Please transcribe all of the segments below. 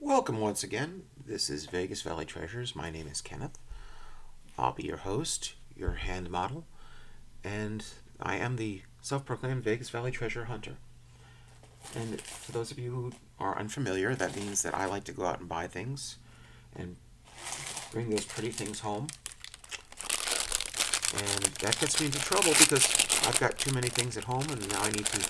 Welcome once again. This is Vegas Valley Treasures. My name is Kenneth. I'll be your host, your hand model, and I am the self-proclaimed Vegas Valley Treasure Hunter. And for those of you who are unfamiliar, that means that I like to go out and buy things and bring those pretty things home. And that gets me into trouble because I've got too many things at home and now I need to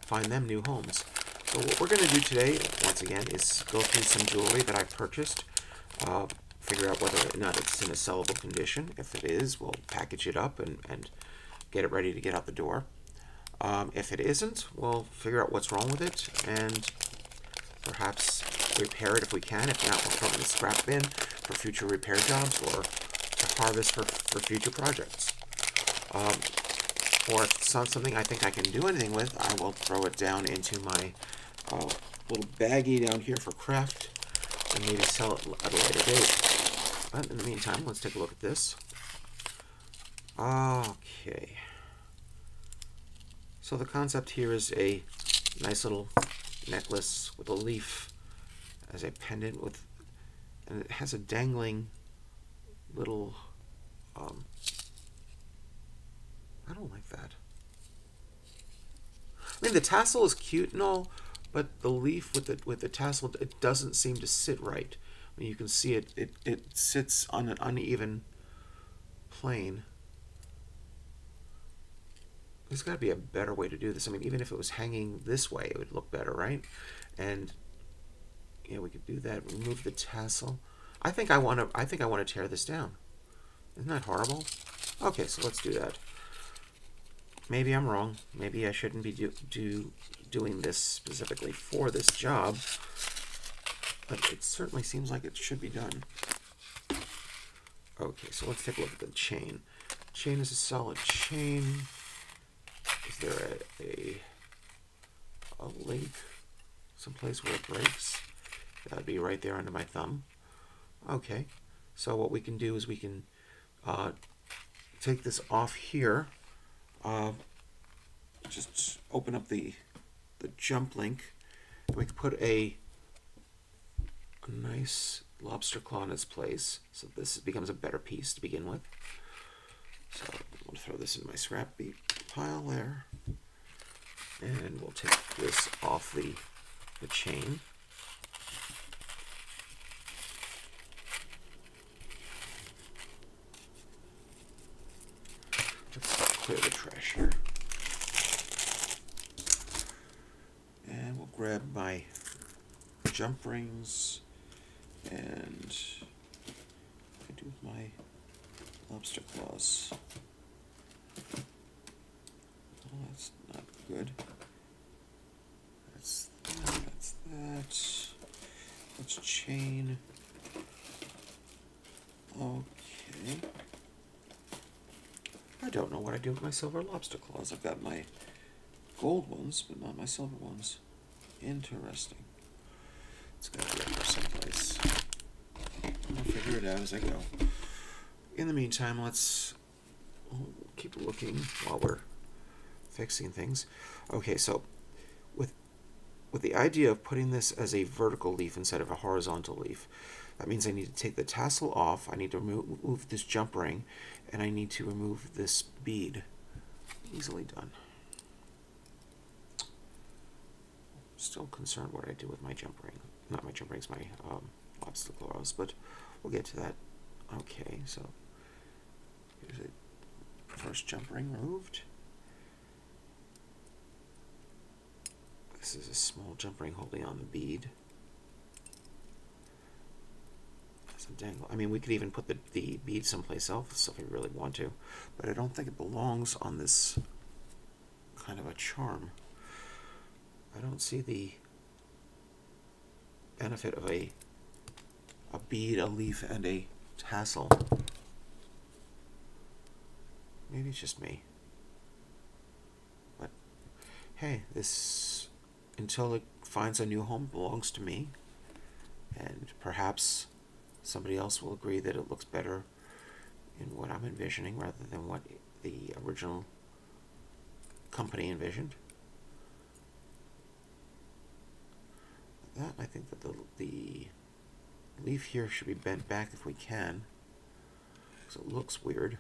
find them new homes. So what we're going to do today, once again, is go through some jewelry that I've purchased, figure out whether or not it's in a sellable condition. If it is, we'll package it up and get it ready to get out the door. If it isn't, we'll figure out what's wrong with it and perhaps repair it if we can. If not, we'll throw it in the scrap bin for future repair jobs or to harvest for future projects. Or if it's not something I think I can do anything with, I will throw it down into my little baggie down here for craft and maybe sell it at a later date. But in the meantime, let's take a look at this. Okay. So the concept here is a nice little necklace with a leaf as a pendant and it has a dangling little, I don't like that. I mean, the tassel is cute and all, but the leaf with the tassel, it doesn't seem to sit right. I mean, you can see it sits on an uneven plane. There's got to be a better way to do this. I mean, even if it was hanging this way, it would look better, right? And yeah, we could do that. Remove the tassel. I think I want to tear this down. Isn't that horrible? Okay, so let's do that. Maybe I'm wrong. Maybe I shouldn't be doing this specifically for this job, but it certainly seems like it should be done. Okay, so let's take a look at the chain. Chain is a solid chain. Is there a link someplace where it breaks? That would be right there under my thumb. Okay, so what we can do is we can take this off here. Just open up the jump link, and we can put a nice lobster claw in its place, so this becomes a better piece to begin with. So I'm going to throw this in my scrap bead pile there, and we'll take this off the chain. Let's clear the trash here. And we'll grab my jump rings and what I do with my lobster claws. Oh, that's not good. That's that. Let's chain. Okay. I don't know what I do with my silver lobster claws. I've got my gold ones, but not my silver ones. Interesting. It's got to be up there someplace. I'll figure it out as I go. In the meantime, let's keep looking while we're fixing things. Okay, so with the idea of putting this as a vertical leaf instead of a horizontal leaf, that means I need to take the tassel off, I need to remove this jump ring, and I need to remove this bead. Easily done. Still concerned what I do with my jump ring. Not my jump rings, my lobster claws, but we'll get to that. Okay, so here's the first jump ring removed. This is a small jump ring holding on the bead. That's a dangle. I mean, we could even put the bead someplace else if we really want to, but I don't think it belongs on this kind of a charm. I don't see the benefit of a bead, a leaf, and a tassel. Maybe it's just me. But hey, this, until it finds a new home, belongs to me. And perhaps somebody else will agree that it looks better in what I'm envisioning rather than what the original company envisioned. That, I think that the leaf here should be bent back if we can, because it looks weird.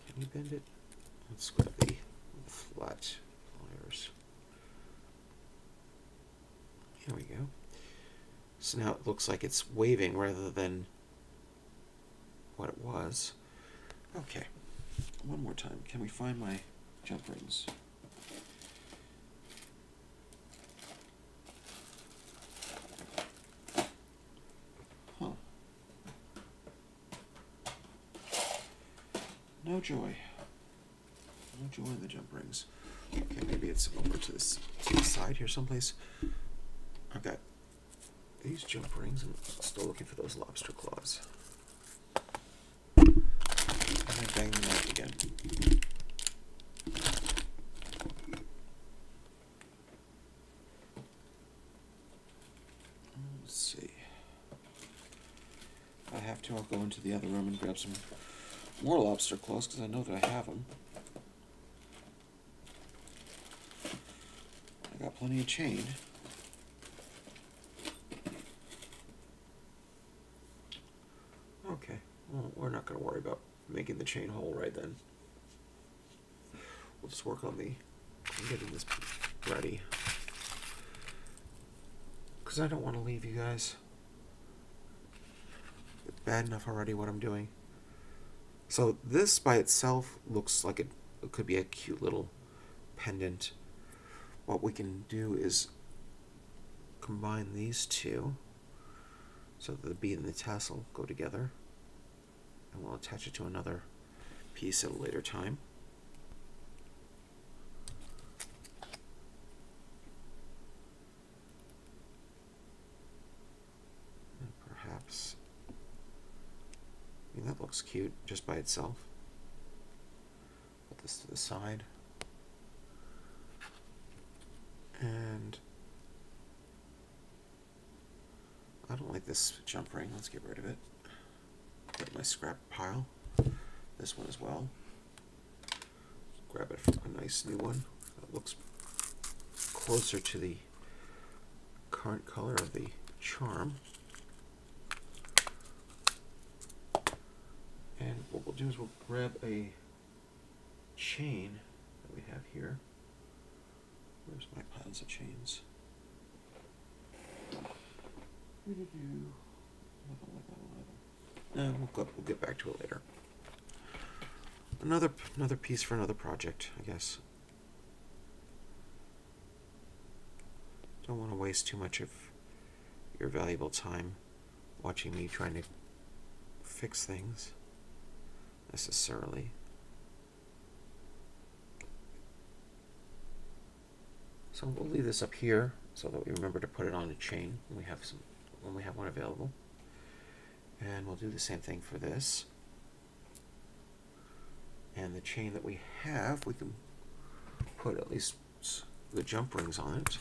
Can we bend it? Let's grab the flat pliers. Here we go. So now it looks like it's waving rather than what it was. Okay, one more time. Can we find my jump rings? Huh. No joy. No joy in the jump rings. Okay, maybe it's over to the side here someplace. I've got these jump rings. I'm still looking for those lobster claws. And I bang them out again. Let's see. If I have to, I'll go into the other room and grab some more lobster claws because I know that I have them. I got plenty of chain. Okay, well, we're not going to worry about making the chain hole right then. We'll just work on getting this ready. Because I don't want to leave you guys. It's bad enough already what I'm doing. So this by itself looks like it could be a cute little pendant. What we can do is combine these two so that the bead and the tassel go together. And we'll attach it to another piece at a later time. And perhaps, I mean, that looks cute just by itself. Put this to the side. And I don't like this jump ring. Let's get rid of it. Put it in my scrap pile. This one as well. Grab it for a nice new one that looks closer to the current color of the charm. And what we'll do is we'll grab a chain that we have here. Where's my piles of chains? We'll get back to it later. Another piece for another project, I guess. Don't want to waste too much of your valuable time watching me trying to fix things necessarily. So we'll leave this up here so that we remember to put it on a chain when we have one available. And we'll do the same thing for this. And the chain that we have, we can put at least the jump rings on it.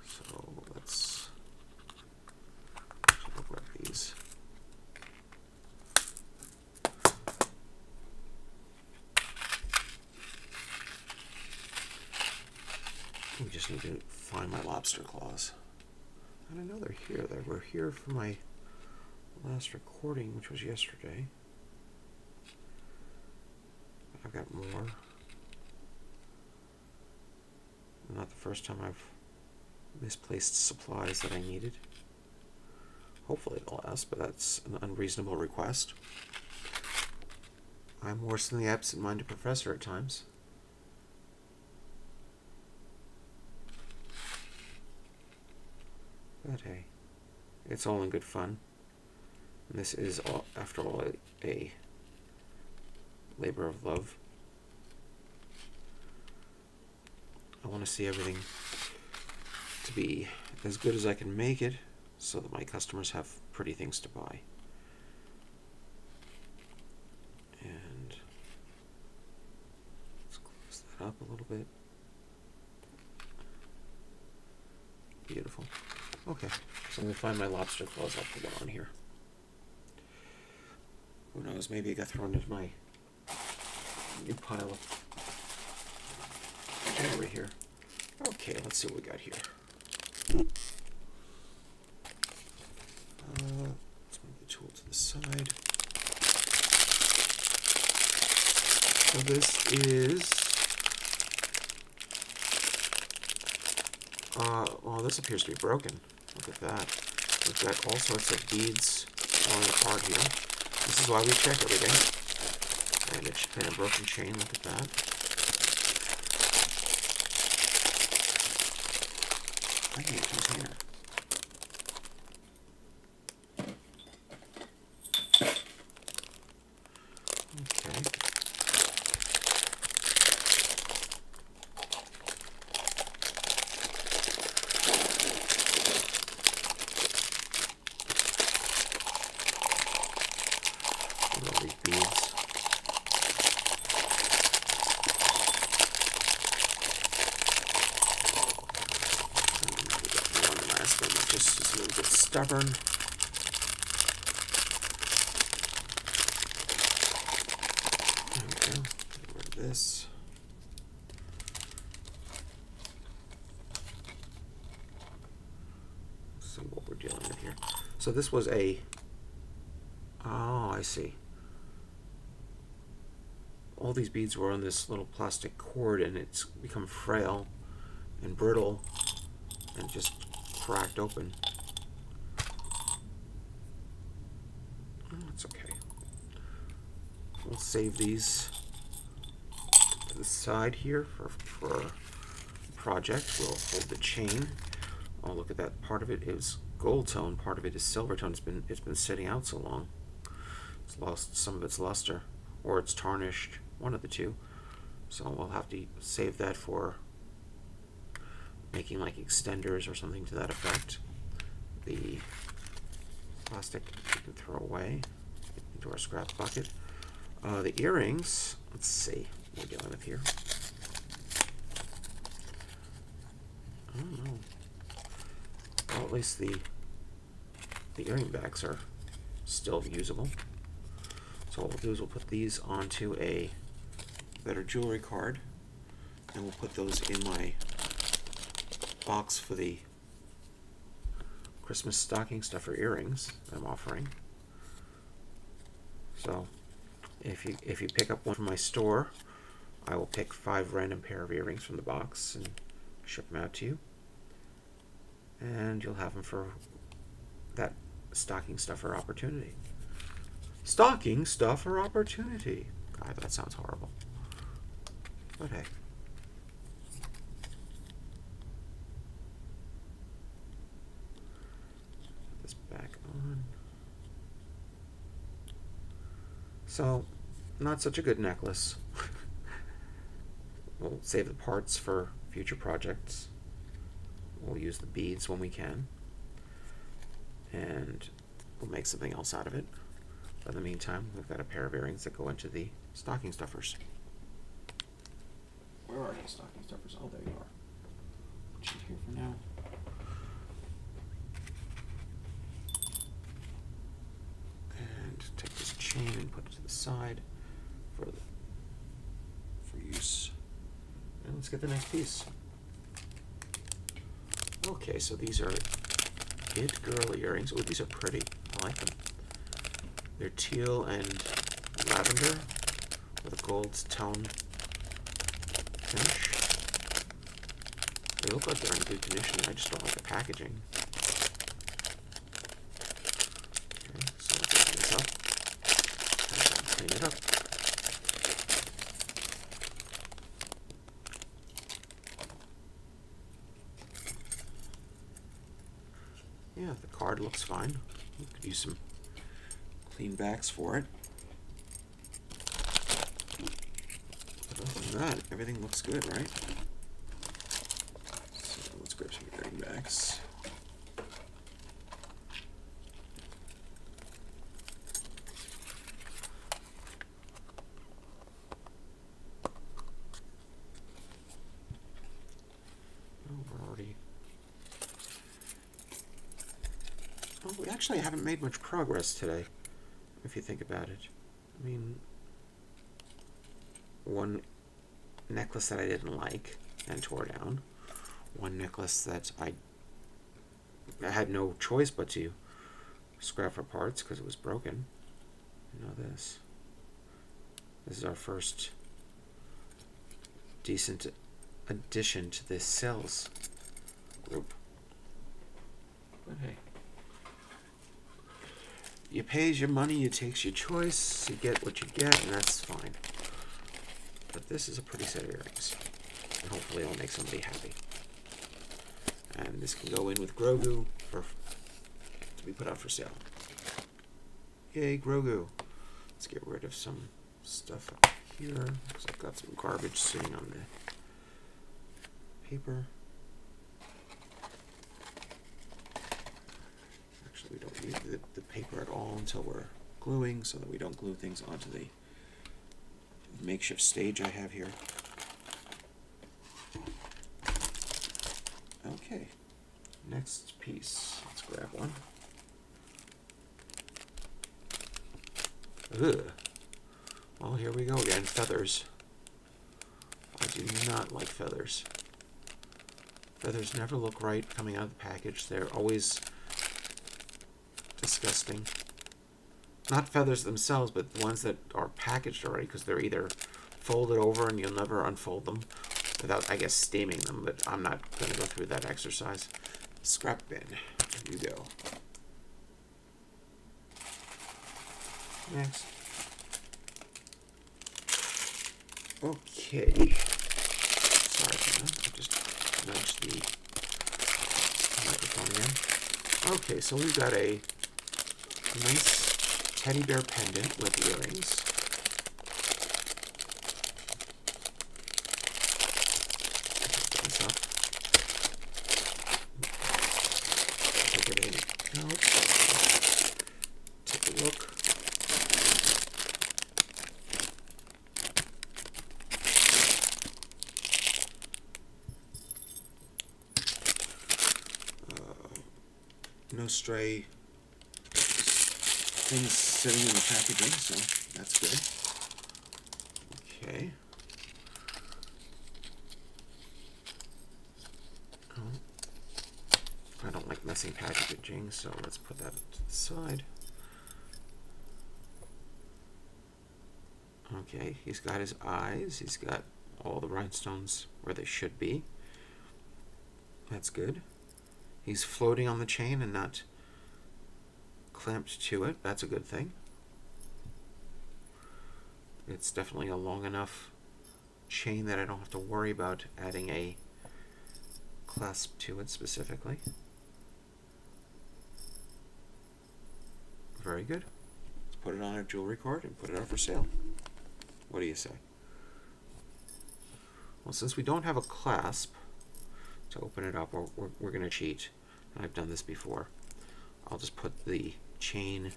So let's grab these. We just need to find my lobster claws. And I know they're here. They were here for my last recording, which was yesterday. I've got more. Not the first time I've misplaced supplies that I needed. Hopefully it'll last, but that's an unreasonable request. I'm worse than the absent-minded professor at times. But hey, it's all in good fun. And this is, after all, a labor of love. I want to see everything to be as good as I can make it so that my customers have pretty things to buy. And let's close that up a little bit. Beautiful. Okay, so I'm going to find my lobster claws. I'll put them on here. Who knows, maybe it got thrown into my new pile of jewelry here. Okay, let's see what we got here. Let's move the tool to the side. So this is, well, this appears to be broken. Look at that. We've got all sorts of beads falling apart here. This is why we check everything. And it's been a broken chain. Look at that. I need a container. Okay. Look at all these beads. One last one that just is a little bit stubborn. There we go. Get rid of this. So what we're dealing with here. So this was a, oh, I see. All these beads were on this little plastic cord, and it's become frail and brittle and just cracked open. Oh, it's okay. We'll save these to the side here for a project. We'll hold the chain. Oh, look at that. Part of it is gold tone, part of it is silver tone. It's been sitting out so long. It's lost some of its luster, or it's tarnished, one of the two. So we'll have to save that for making like extenders or something to that effect. The plastic we can throw away into our scrap bucket. The earrings, let's see what we're dealing with here. I don't know. Well, at least the earring backs are still usable. So what we'll do is we'll put these onto a better jewelry card, and we'll put those in my box for the Christmas stocking stuffer earrings I'm offering. So if you pick up one from my store, I will pick 5 random pair of earrings from the box and ship them out to you, and you'll have them for that stocking stuffer opportunity. Stocking stuffer opportunity. God, that sounds horrible. But hey. Put this back on. So, not such a good necklace. We'll save the parts for future projects. We'll use the beads when we can. And we'll make something else out of it. But in the meantime, we've got a pair of earrings that go into the stocking stuffers. Where are the stocking stuffers? Oh, there you are. Put you here for now. And take this chain and put it to the side for use. And let's get the next piece. Okay, so these are It Girl earrings. Oh, these are pretty. I like them. They're teal and lavender with a gold tone finish. They look like they're in good condition. I just don't like the packaging. Okay, so let's open this up and clean it up. Yeah, the card looks fine. We could use some clean backs for it. But other than that, everything looks good, right? So let's grab some earring backs. Well, we actually haven't made much progress today, if you think about it. I mean, one necklace that I didn't like and tore down. one necklace that I had no choice but to scrap for parts because it was broken. You know this. This is our first decent addition to this sales group. But hey, you pays your money, you takes your choice, you get what you get, and that's fine. But this is a pretty set of earrings, and hopefully it'll make somebody happy. And this can go in with Grogu to be put out for sale. Yay, Grogu! Let's get rid of some stuff up here, because I've got some garbage sitting on the paper. Actually, we don't need the paper at all until we're gluing, so that we don't glue things onto the makeshift stage I have here. Okay, next piece. Let's grab one. Ugh. Well, here we go again. Feathers. I do not like feathers. Feathers never look right coming out of the package. They're always disgusting. Not feathers themselves, but the ones that are packaged already, because they're either folded over and you'll never unfold them without, I guess, steaming them, but I'm not going to go through that exercise. Scrap bin. Here you go. Next. Okay. Sorry for that. I just nudged the microphone again. Okay, so we've got a nice teddy bear pendant with earrings. Take it out. Take a look. No stray things sitting in the packaging, so that's good. Okay. I don't like messy packaging, so let's put that to the side. Okay, he's got his eyes. He's got all the rhinestones where they should be. That's good. He's floating on the chain and not clamped to it. That's a good thing. It's definitely a long enough chain that I don't have to worry about adding a clasp to it specifically. Very good. Let's put it on our jewelry card and put it out for sale. What do you say? Well, since we don't have a clasp to open it up, we're going to cheat. And I've done this before. I'll just put the chain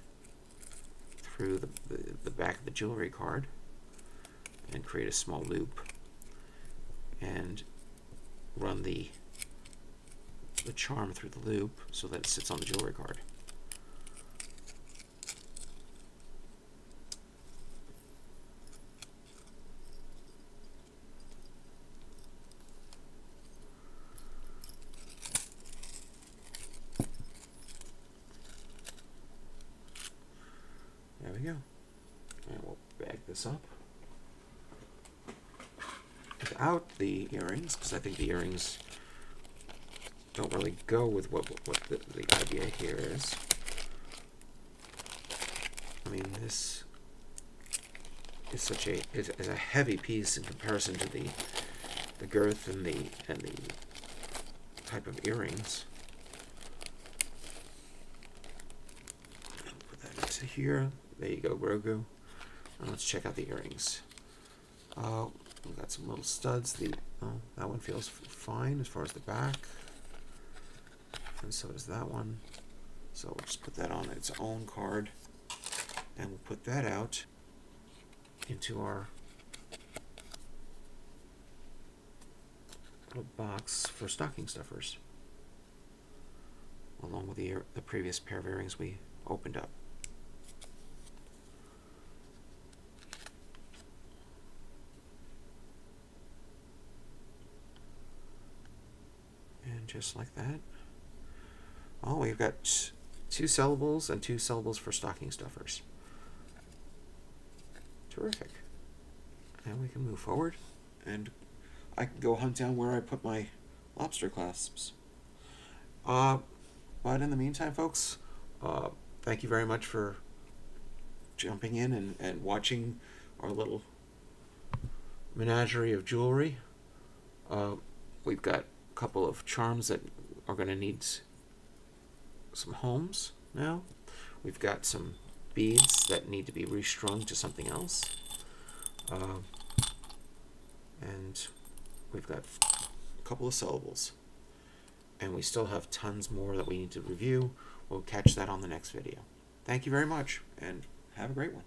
through the back of the jewelry card and create a small loop and run the charm through the loop so that it sits on the jewelry card. There we go. And we'll bag this up without the earrings, because I think the earrings don't really go with what the idea here is. I mean, this is such a is a heavy piece in comparison to the girth and the type of earrings. Put that into here. There you go, Grogu. And let's check out the earrings. We've got some little studs. That one feels fine as far as the back. And so does that one. So we'll just put that on its own card. And we'll put that out into our little box for stocking stuffers, along with the previous pair of earrings we opened up. And just like that. Oh, we've got 2 sellables and 2 sellables for stocking stuffers. Terrific. And we can move forward, and I can go hunt down where I put my lobster clasps. But in the meantime, folks, thank you very much for jumping in and watching our little menagerie of jewelry. We've got a couple of charms that are going to need some homes now. We've got some beads that need to be restrung to something else. And we've got a couple of sellables. And we still have tons more that we need to review. We'll catch that on the next video. Thank you very much, and have a great one.